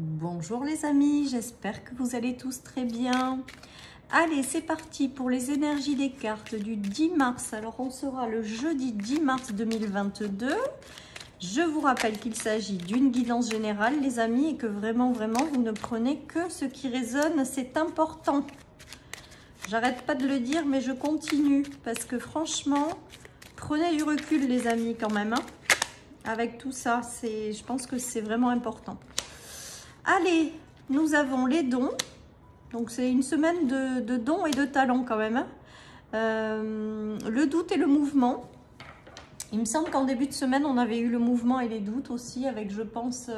Bonjour les amis, j'espère que vous allez tous très bien. Allez, c'est parti pour les énergies des cartes du 10 mars. Alors, on sera le jeudi 10 mars 2022. Je vous rappelle qu'il s'agit d'une guidance générale, les amis, et que vraiment, vous ne prenez que ce qui résonne, c'est important. J'arrête pas de le dire, mais je continue, parce que franchement, prenez du recul, les amis, quand même. Hein. Avec tout ça, je pense que c'est vraiment important. Allez, nous avons les dons. Donc, c'est une semaine de dons et de talents quand même. Le doute et le mouvement. Il me semble qu'en début de semaine, on avait eu le mouvement et les doutes aussi avec, je pense,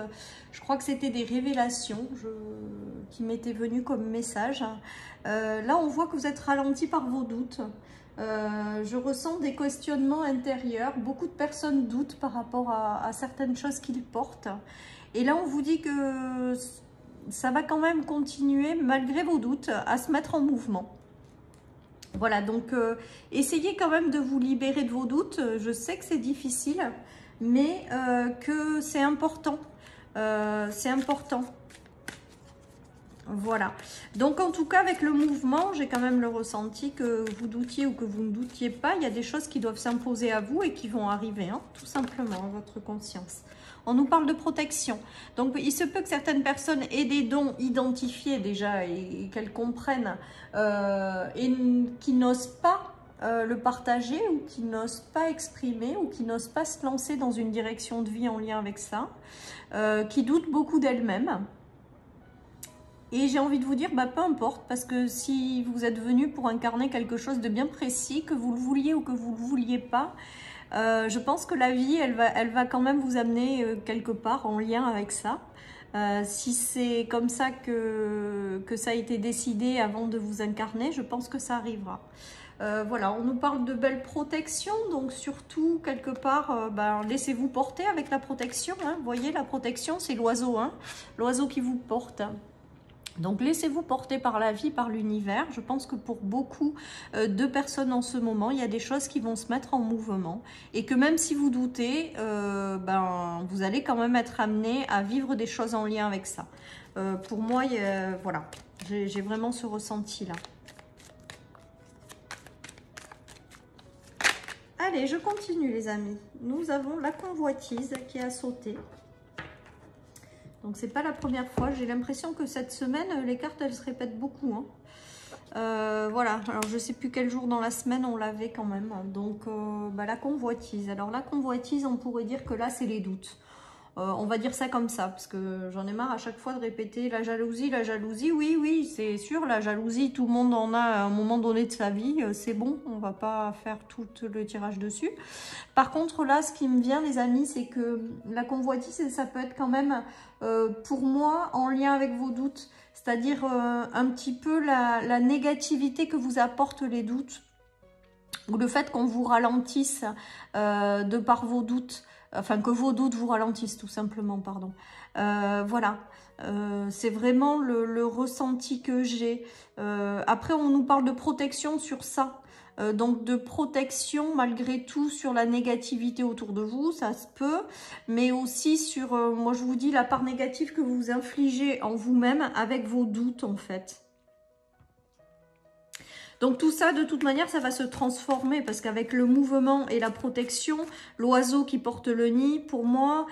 je crois que c'était des révélations qui m'étaient venues comme message. Là, on voit que vous êtes ralenti par vos doutes. Je ressens des questionnements intérieurs. Beaucoup de personnes doutent par rapport à certaines choses qu'ils portent. Et là, on vous dit que ça va quand même continuer, malgré vos doutes, à se mettre en mouvement. Voilà, donc essayez quand même de vous libérer de vos doutes. Je sais que c'est difficile, mais que c'est important. C'est important. Voilà. Donc, en tout cas, avec le mouvement, j'ai quand même le ressenti que vous doutiez ou que vous ne doutiez pas. Il y a des choses qui doivent s'imposer à vous et qui vont arriver, hein, tout simplement, à votre conscience. On nous parle de protection. Donc, il se peut que certaines personnes aient des dons identifiés déjà et qu'elles comprennent et qui n'osent pas le partager ou qui n'osent pas exprimer ou qui n'osent pas se lancer dans une direction de vie en lien avec ça, qui doutent beaucoup d'elles-mêmes. Et j'ai envie de vous dire, bah, peu importe, parce que si vous êtes venu pour incarner quelque chose de bien précis, que vous le vouliez ou que vous ne le vouliez pas, je pense que la vie, elle va quand même vous amener quelque part en lien avec ça. Si c'est comme ça que ça a été décidé avant de vous incarner, je pense que ça arrivera. Voilà, on nous parle de belle protection, donc surtout, quelque part, laissez-vous porter avec la protection. Hein. Vous voyez, la protection, c'est l'oiseau, hein, l'oiseau qui vous porte. Donc, laissez-vous porter par la vie, par l'univers. Je pense que pour beaucoup de personnes en ce moment, il y a des choses qui vont se mettre en mouvement. Et que même si vous doutez, vous allez quand même être amené à vivre des choses en lien avec ça. Pour moi, voilà, j'ai vraiment ce ressenti-là. Allez, je continue les amis. Nous avons la convoitise qui a sauté. Donc, c'est pas la première fois. J'ai l'impression que cette semaine, les cartes, elles se répètent beaucoup. Hein. Voilà. Alors, je sais plus quel jour dans la semaine on l'avait quand même. Donc, la convoitise. Alors, la convoitise, on pourrait dire que là, c'est les doutes. On va dire ça comme ça, parce que j'en ai marre à chaque fois de répéter la jalousie, la jalousie. Oui, oui, c'est sûr, la jalousie, tout le monde en a à un moment donné de sa vie. C'est bon, on va pas faire tout le tirage dessus. Par contre, là, ce qui me vient, les amis, c'est que la convoitise, ça peut être quand même, pour moi, en lien avec vos doutes. C'est-à-dire un petit peu la négativité que vous apportent les doutes. Ou le fait qu'on vous ralentisse de par vos doutes. Enfin, que vos doutes vous ralentissent, tout simplement, pardon. Voilà. C'est vraiment le ressenti que j'ai. Après, on nous parle de protection sur ça. Donc de protection malgré tout sur la négativité autour de vous, ça se peut, mais aussi sur, moi je vous dis, la part négative que vous infligez en vous-même avec vos doutes en fait. Donc tout ça, de toute manière, ça va se transformer parce qu'avec le mouvement et la protection, l'oiseau qui porte le nid, pour moi,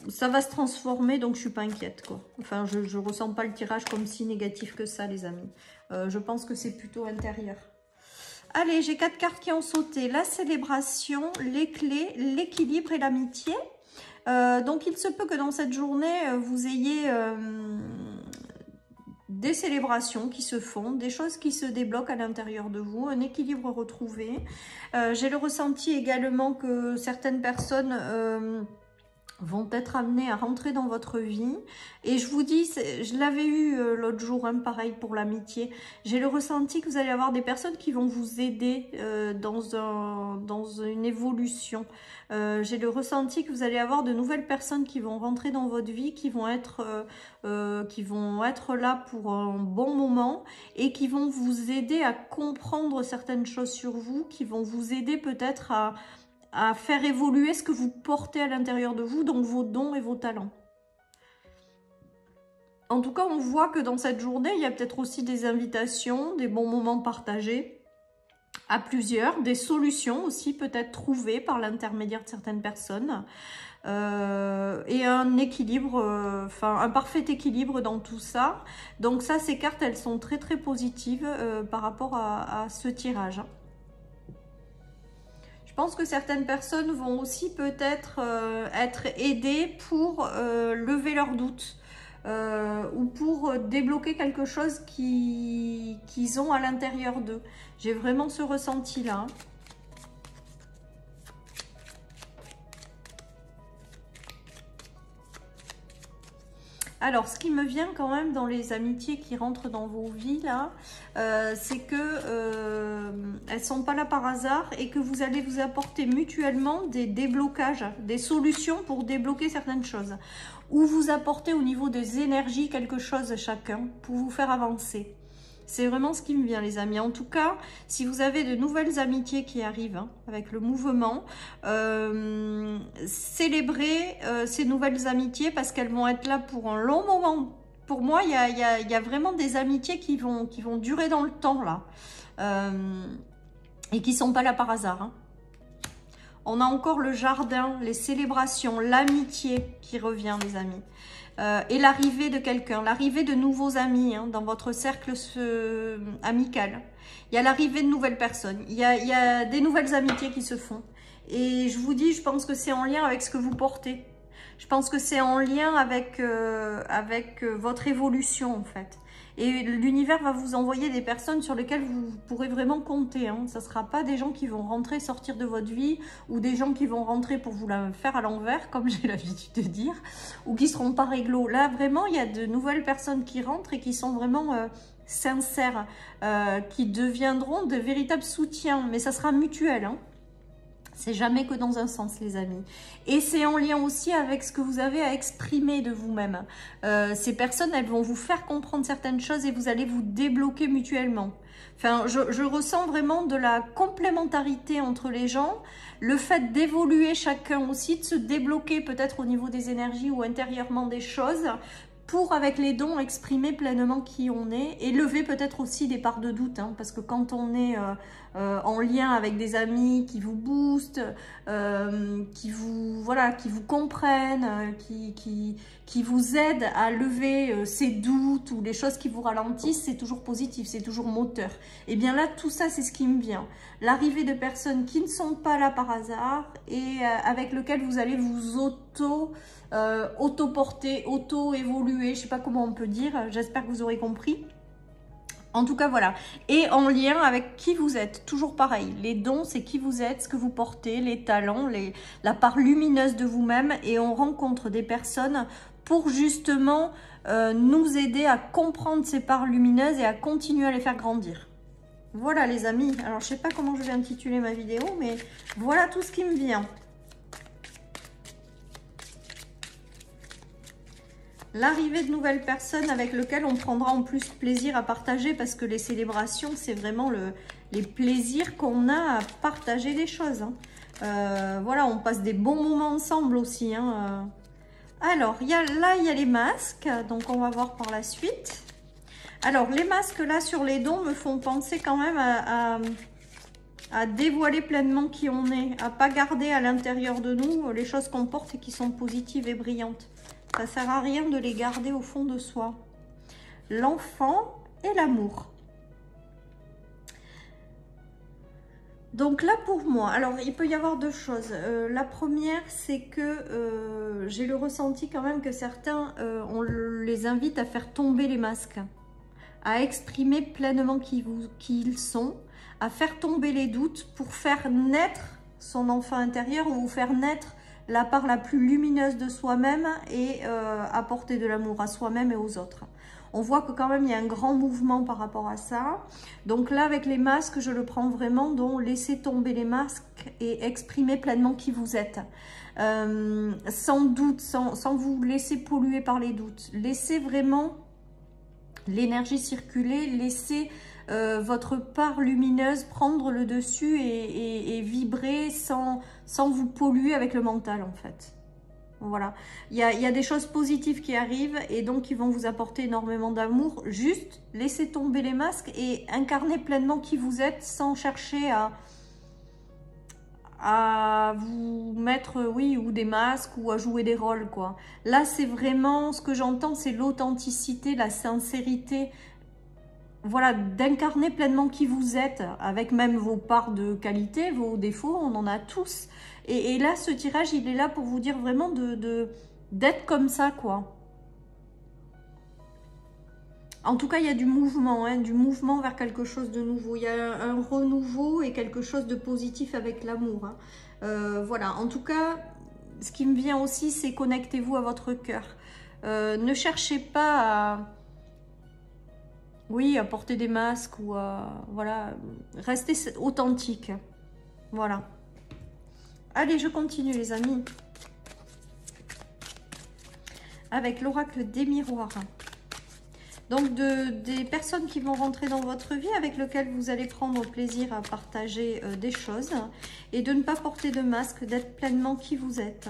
ça va se transformer, donc je suis pas inquiète, quoi. Enfin, je ressens pas le tirage comme si négatif que ça, les amis. Je pense que c'est plutôt intérieur. Allez, j'ai 4 cartes qui ont sauté. La célébration, les clés, l'équilibre et l'amitié. Donc, il se peut que dans cette journée, vous ayez des célébrations qui se font, des choses qui se débloquent à l'intérieur de vous, un équilibre retrouvé. J'ai le ressenti également que certaines personnes vont être amenées à rentrer dans votre vie. Et je vous dis, je l'avais eu l'autre jour, hein, pareil pour l'amitié. J'ai le ressenti que vous allez avoir des personnes qui vont vous aider dans une évolution. J'ai le ressenti que vous allez avoir de nouvelles personnes qui vont rentrer dans votre vie, qui vont être là pour un bon moment et qui vont vous aider à comprendre certaines choses sur vous, qui vont vous aider peut-être à faire évoluer ce que vous portez à l'intérieur de vous, donc vos dons et vos talents. En tout cas, on voit que dans cette journée, il y a peut-être aussi des invitations, des bons moments partagés à plusieurs, des solutions aussi peut-être trouvées par l'intermédiaire de certaines personnes. Et un équilibre, enfin un parfait équilibre dans tout ça. Donc ça, ces cartes, elles sont très très positives par rapport à ce tirage. Je pense que certaines personnes vont aussi peut-être être aidées pour lever leurs doutes ou pour débloquer quelque chose qu'ils ont à l'intérieur d'eux. J'ai vraiment ce ressenti-là. Alors, ce qui me vient quand même dans les amitiés qui rentrent dans vos vies, là, c'est que elles ne sont pas là par hasard et que vous allez vous apporter mutuellement des déblocages, des solutions pour débloquer certaines choses. Ou vous apporter au niveau des énergies quelque chose chacun pour vous faire avancer. C'est vraiment ce qui me vient, les amis. En tout cas, si vous avez de nouvelles amitiés qui arrivent avec le mouvement, célébrez ces nouvelles amitiés parce qu'elles vont être là pour un long moment. Pour moi, il y a vraiment des amitiés qui vont durer dans le temps, là. Et qui ne sont pas là par hasard. On a encore le jardin, les célébrations, l'amitié qui revient, les amis. Et l'arrivée de quelqu'un, l'arrivée de nouveaux amis dans votre cercle amical. Il y a l'arrivée de nouvelles personnes, il y a des nouvelles amitiés qui se font. Et je vous dis, je pense que c'est en lien avec ce que vous portez. Je pense que c'est en lien avec votre évolution en fait. Et l'univers va vous envoyer des personnes sur lesquelles vous pourrez vraiment compter. Ça ne sera pas des gens qui vont rentrer, sortir de votre vie, ou des gens qui vont rentrer pour vous la faire à l'envers, comme j'ai l'habitude de dire, ou qui ne seront pas réglo. Là, vraiment, il y a de nouvelles personnes qui rentrent et qui sont vraiment sincères, qui deviendront de véritables soutiens. Mais ça sera mutuel, C'est jamais que dans un sens, les amis. Et c'est en lien aussi avec ce que vous avez à exprimer de vous-même. Ces personnes, elles vont vous faire comprendre certaines choses et vous allez vous débloquer mutuellement. Enfin, je ressens vraiment de la complémentarité entre les gens. Le fait d'évoluer chacun aussi, de se débloquer peut-être au niveau des énergies ou intérieurement des choses pour, avec les dons, exprimer pleinement qui on est et lever peut-être aussi des parts de doute. Parce que quand on est en lien avec des amis qui vous boostent, qui vous comprennent, qui vous aident à lever ces doutes ou les choses qui vous ralentissent, c'est toujours positif, c'est toujours moteur. Et bien là, tout ça, c'est ce qui me vient. L'arrivée de personnes qui ne sont pas là par hasard et avec lesquelles vous allez vous auto-porter, auto-évoluer, je ne sais pas comment on peut dire, j'espère que vous aurez compris. En tout cas, voilà. Et en lien avec qui vous êtes, toujours pareil. Les dons, c'est qui vous êtes, ce que vous portez, les talents, la part lumineuse de vous-même. Et on rencontre des personnes pour justement nous aider à comprendre ces parts lumineuses et à continuer à les faire grandir. Voilà les amis. Alors, je ne sais pas comment je vais intituler ma vidéo, mais voilà tout ce qui me vient. L'arrivée de nouvelles personnes avec lesquelles on prendra en plus plaisir à partager parce que les célébrations, c'est vraiment les plaisirs qu'on a à partager des choses. Voilà, on passe des bons moments ensemble aussi. Alors, là, il y a les masques, donc on va voir par la suite. Alors, les masques là sur les dons me font penser quand même à dévoiler pleinement qui on est, à pas garder à l'intérieur de nous les choses qu'on porte et qui sont positives et brillantes. Ça ne sert à rien de les garder au fond de soi. L'enfant et l'amour. Donc là pour moi, alors il peut y avoir deux choses. La première, c'est que j'ai le ressenti quand même que certains, on les invite à faire tomber les masques, à exprimer pleinement qui ils sont, à faire tomber les doutes pour faire naître son enfant intérieur ou faire naître la part la plus lumineuse de soi-même et apporter de l'amour à soi-même et aux autres. On voit que quand même il y a un grand mouvement par rapport à ça. Donc là avec les masques, je le prends vraiment, donc laissez tomber les masques et exprimer pleinement qui vous êtes. Sans doute, sans vous laisser polluer par les doutes. Laissez vraiment l'énergie circuler, laissez votre part lumineuse prendre le dessus et vibrer sans vous polluer avec le mental en fait. Voilà, il y a des choses positives qui arrivent et donc qui vont vous apporter énormément d'amour. Juste laissez tomber les masques et incarnez pleinement qui vous êtes sans chercher à vous mettre, oui, ou des masques ou à jouer des rôles, quoi. Là, c'est vraiment, ce que j'entends, c'est l'authenticité, la sincérité. Voilà, d'incarner pleinement qui vous êtes, avec même vos parts de qualité, vos défauts, on en a tous. Et là, ce tirage, il est là pour vous dire vraiment d'être comme ça, quoi. En tout cas, il y a du mouvement, hein, du mouvement vers quelque chose de nouveau. Il y a un renouveau et quelque chose de positif avec l'amour. Hein. Voilà, en tout cas, ce qui me vient aussi, c'est connectez-vous à votre cœur. Ne cherchez pas à... Oui, à porter des masques ou à... Voilà, restez authentique. Voilà. Allez, je continue les amis. Avec l'oracle des miroirs. Donc, des personnes qui vont rentrer dans votre vie avec lesquelles vous allez prendre plaisir à partager des choses. Et de ne pas porter de masque, d'être pleinement qui vous êtes.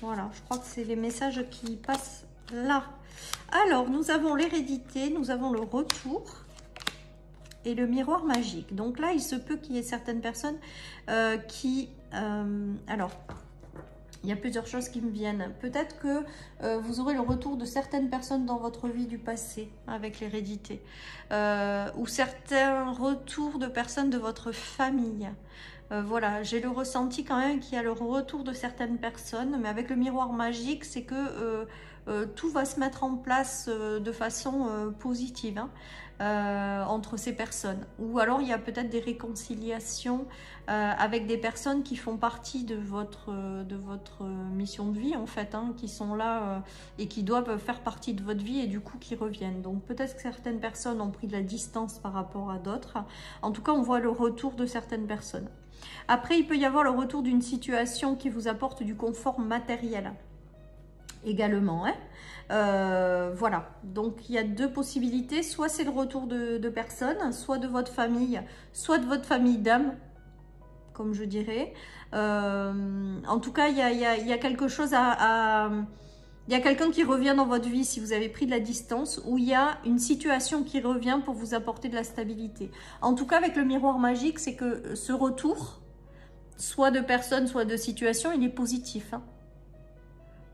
Voilà, je crois que c'est les messages qui passent là. Alors, nous avons l'hérédité, nous avons le retour et le miroir magique. Donc là, il se peut qu'il y ait certaines personnes qui... alors, il y a plusieurs choses qui me viennent. Peut-être que vous aurez le retour de certaines personnes dans votre vie du passé avec l'hérédité. Ou certains retours de personnes de votre famille. Voilà, j'ai le ressenti quand même qu'il y a le retour de certaines personnes. Mais avec le miroir magique, c'est que tout va se mettre en place de façon positive. Hein. Entre ces personnes. Ou alors il y a peut-être des réconciliations avec des personnes qui font partie de votre mission de vie en fait, hein, qui sont là et qui doivent faire partie de votre vie et du coup qui reviennent. Donc peut-être que certaines personnes ont pris de la distance par rapport à d'autres. En tout cas, on voit le retour de certaines personnes. Après, il peut y avoir le retour d'une situation qui vous apporte du confort matériel également, hein. Voilà, donc il y a deux possibilités, soit c'est le retour de personnes, soit de votre famille, soit de votre famille d'âme, comme je dirais. En tout cas, il y a quelque chose il y a quelqu'un qui revient dans votre vie si vous avez pris de la distance, ou il y a une situation qui revient pour vous apporter de la stabilité. En tout cas, avec le miroir magique, c'est que ce retour, soit de personnes, soit de situation, il est positif, hein.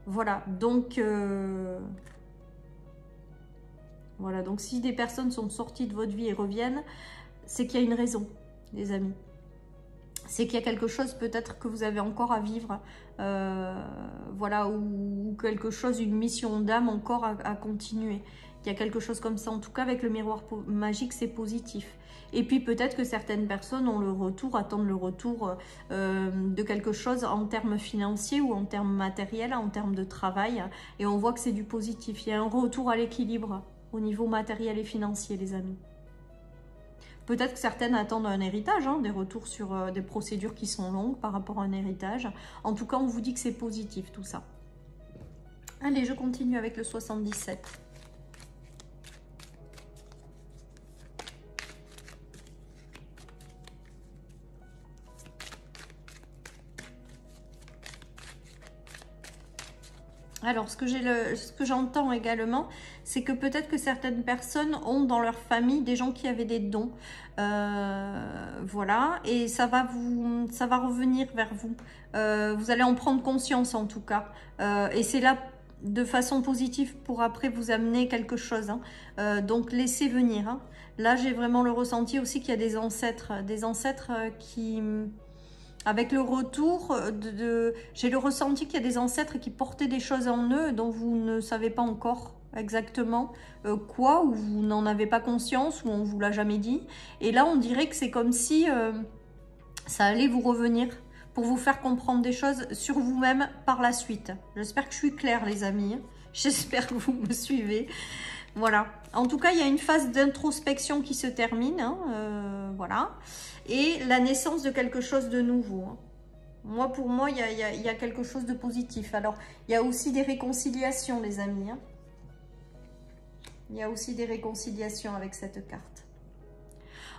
Voilà, donc voilà, donc si des personnes sont sorties de votre vie et reviennent, c'est qu'il y a une raison, les amis. C'est qu'il y a quelque chose peut-être que vous avez encore à vivre, voilà, ou quelque chose, une mission d'âme encore à continuer. Il y a quelque chose comme ça, en tout cas avec le miroir magique, c'est positif. Et puis peut-être que certaines personnes ont le retour, attendent le retour de quelque chose en termes financiers ou en termes matériels, en termes de travail. Et on voit que c'est du positif. Il y a un retour à l'équilibre au niveau matériel et financier, les amis. Peut-être que certaines attendent un héritage, hein, des retours sur des procédures qui sont longues par rapport à un héritage. En tout cas, on vous dit que c'est positif tout ça. Allez, je continue avec le 77. Alors, ce que j'entends également, c'est que peut-être que certaines personnes ont dans leur famille des gens qui avaient des dons. Voilà, et ça va revenir vers vous. Vous allez en prendre conscience en tout cas. Et c'est là de façon positive pour après vous amener quelque chose. Hein. Donc, laissez venir. Hein. Là, j'ai vraiment le ressenti aussi qu'il y a des ancêtres qui... Avec le retour j'ai le ressenti qu'il y a des ancêtres qui portaient des choses en eux dont vous ne savez pas encore exactement quoi, ou vous n'en avez pas conscience, ou on ne vous l'a jamais dit. Et là, on dirait que c'est comme si ça allait vous revenir pour vous faire comprendre des choses sur vous-même par la suite. J'espère que je suis claire, les amis. J'espère que vous me suivez. Voilà. En tout cas, il y a une phase d'introspection qui se termine. Hein, voilà. Et la naissance de quelque chose de nouveau. Hein. Moi, pour moi, il y a quelque chose de positif. Alors, il y a aussi des réconciliations, les amis. Hein. Il y a aussi des réconciliations avec cette carte.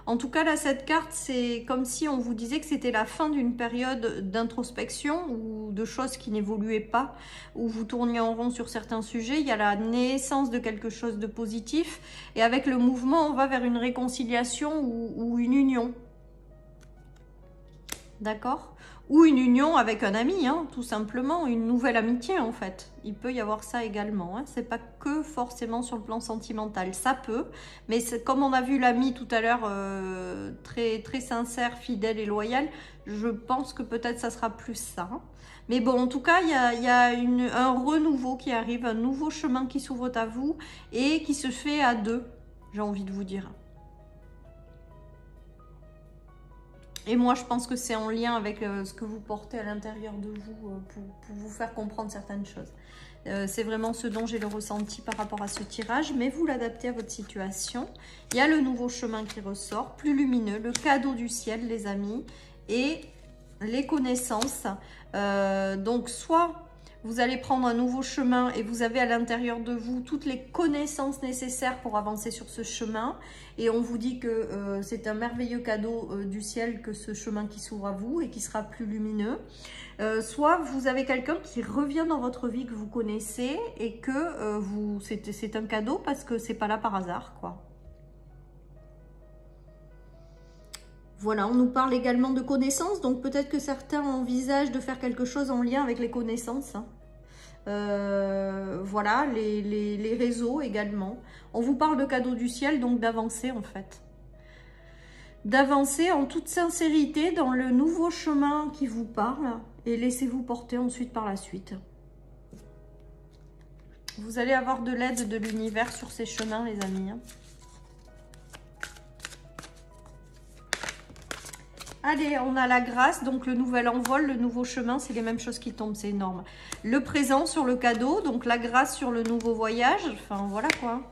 En tout cas, là, cette carte, c'est comme si on vous disait que c'était la fin d'une période d'introspection ou de choses qui n'évoluaient pas, où vous tourniez en rond sur certains sujets. Il y a la naissance de quelque chose de positif. Et avec le mouvement, on va vers une réconciliation ou une union. D'accord? Ou une union avec un ami, hein, tout simplement, une nouvelle amitié en fait. Il peut y avoir ça également, hein. C'est pas que forcément sur le plan sentimental, ça peut, mais comme on a vu l'ami tout à l'heure, très, très sincère, fidèle et loyal, je pense que peut-être ça sera plus ça. Hein. Mais bon, en tout cas, il y a un renouveau qui arrive, un nouveau chemin qui s'ouvre à vous et qui se fait à deux, j'ai envie de vous dire. Et moi, je pense que c'est en lien avec ce que vous portez à l'intérieur de vous pour vous faire comprendre certaines choses. C'est vraiment ce dont j'ai le ressenti par rapport à ce tirage, mais vous l'adaptez à votre situation. Il y a le nouveau chemin qui ressort, plus lumineux, le cadeau du ciel, les amis, et les connaissances. Donc, soit vous allez prendre un nouveau chemin et vous avez à l'intérieur de vous toutes les connaissances nécessaires pour avancer sur ce chemin. Et on vous dit que c'est un merveilleux cadeau du ciel que ce chemin qui s'ouvre à vous et qui sera plus lumineux. Soit vous avez quelqu'un qui revient dans votre vie que vous connaissez et que c'est un cadeau parce que c'est pas là par hasard, quoi. Voilà, on nous parle également de connaissances, donc peut-être que certains envisagent de faire quelque chose en lien avec les connaissances. Hein. Voilà, les réseaux également. On vous parle de cadeaux du ciel, donc d'avancer en fait. D'avancer en toute sincérité dans le nouveau chemin qui vous parle et laissez-vous porter ensuite par la suite. Vous allez avoir de l'aide de l'univers sur ces chemins, les amis. Hein. Allez, on a la grâce, donc le nouvel envol, le nouveau chemin, c'est les mêmes choses qui tombent, c'est énorme. Le présent sur le cadeau, donc la grâce sur le nouveau voyage, enfin voilà quoi.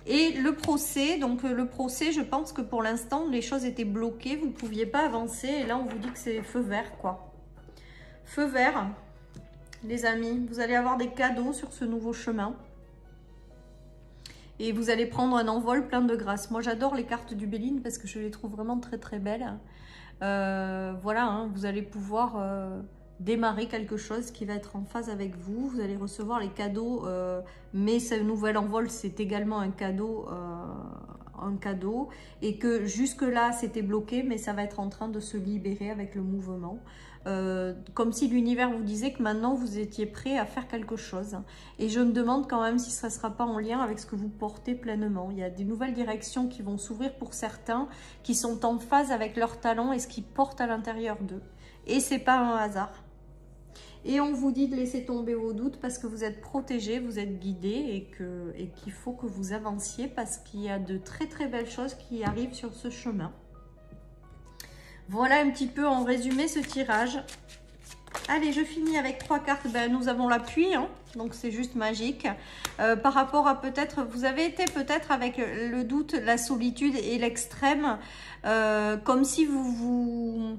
Et le procès, donc le procès, je pense que pour l'instant, les choses étaient bloquées, vous ne pouviez pas avancer, et là on vous dit que c'est feu vert quoi. Feu vert, les amis, vous allez avoir des cadeaux sur ce nouveau chemin. Et vous allez prendre un envol plein de grâce. Moi, j'adore les cartes du Béline parce que je les trouve vraiment très très belles. Voilà, hein, vous allez pouvoir démarrer quelque chose qui va être en phase avec vous. Vous allez recevoir les cadeaux, mais ce nouvel envol, c'est également un cadeau. Et que jusque-là, c'était bloqué, mais ça va être en train de se libérer avec le mouvement. Comme si l'univers vous disait que maintenant vous étiez prêt à faire quelque chose. Et je me demande quand même si ça ne sera pas en lien avec ce que vous portez pleinement. Il y a des nouvelles directions qui vont s'ouvrir pour certains, qui sont en phase avec leurs talents et ce qu'ils portent à l'intérieur d'eux. Et c'est pas un hasard. Et on vous dit de laisser tomber vos doutes parce que vous êtes protégés, vous êtes guidés et qu'il faut que vous avanciez parce qu'il y a de très très belles choses qui arrivent sur ce chemin. Voilà un petit peu en résumé ce tirage. Allez, je finis avec 3 cartes. Ben, nous avons l'appui, hein, donc c'est juste magique. Par rapport à peut-être, vous avez été peut-être avec le doute, la solitude et l'extrême, comme si vous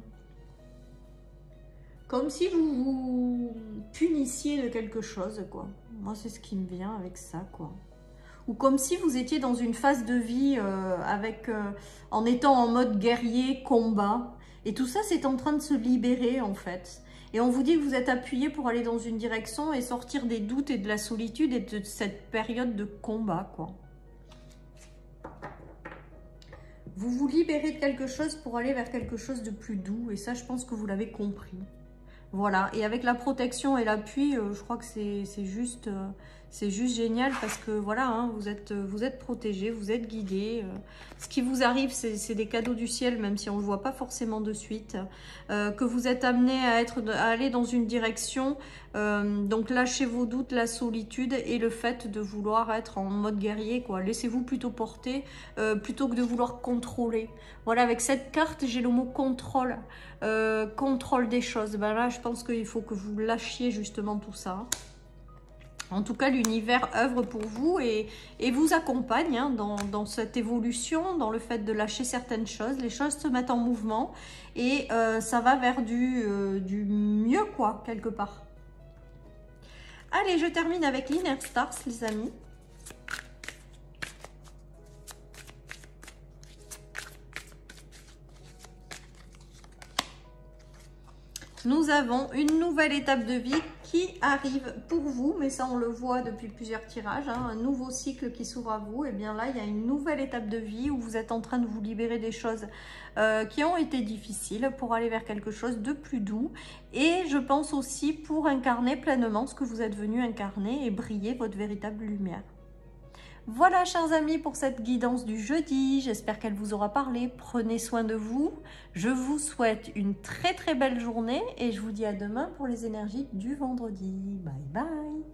vous punissiez de quelque chose, quoi. Moi, c'est ce qui me vient avec ça, quoi. Ou comme si vous étiez dans une phase de vie en étant en mode guerrier, combat. Et tout ça, c'est en train de se libérer, en fait. Et on vous dit que vous êtes appuyé pour aller dans une direction et sortir des doutes et de la solitude et de cette période de combat, quoi. Vous vous libérez de quelque chose pour aller vers quelque chose de plus doux. Et ça, je pense que vous l'avez compris. Voilà. Et avec la protection et l'appui, je crois que c'est juste génial parce que voilà, hein, vous êtes protégés, vous êtes guidés. Ce qui vous arrive, c'est des cadeaux du ciel, même si on ne le voit pas forcément de suite. Que vous êtes amené à aller dans une direction. Donc lâchez vos doutes, la solitude et le fait de vouloir être en mode guerrier, quoi. Laissez-vous plutôt porter plutôt que de vouloir contrôler. Voilà, avec cette carte, j'ai le mot contrôle. Contrôle des choses. Ben là, je pense qu'il faut que vous lâchiez justement tout ça. En tout cas, l'univers œuvre pour vous et vous accompagne hein, dans cette évolution, dans le fait de lâcher certaines choses. Les choses se mettent en mouvement et ça va vers du mieux, quoi, quelque part. Allez, je termine avec l'Inner Stars, les amis. nous avons une nouvelle étape de vie qui arrive pour vous, mais ça on le voit depuis plusieurs tirages, hein, un nouveau cycle qui s'ouvre à vous. Et bien là, il y a une nouvelle étape de vie où vous êtes en train de vous libérer des choses qui ont été difficiles pour aller vers quelque chose de plus doux. Et je pense aussi pour incarner pleinement ce que vous êtes venu incarner et briller votre véritable lumière. Voilà, chers amis, pour cette guidance du jeudi. J'espère qu'elle vous aura parlé. Prenez soin de vous. Je vous souhaite une très très belle journée et je vous dis à demain pour les énergies du vendredi. Bye bye.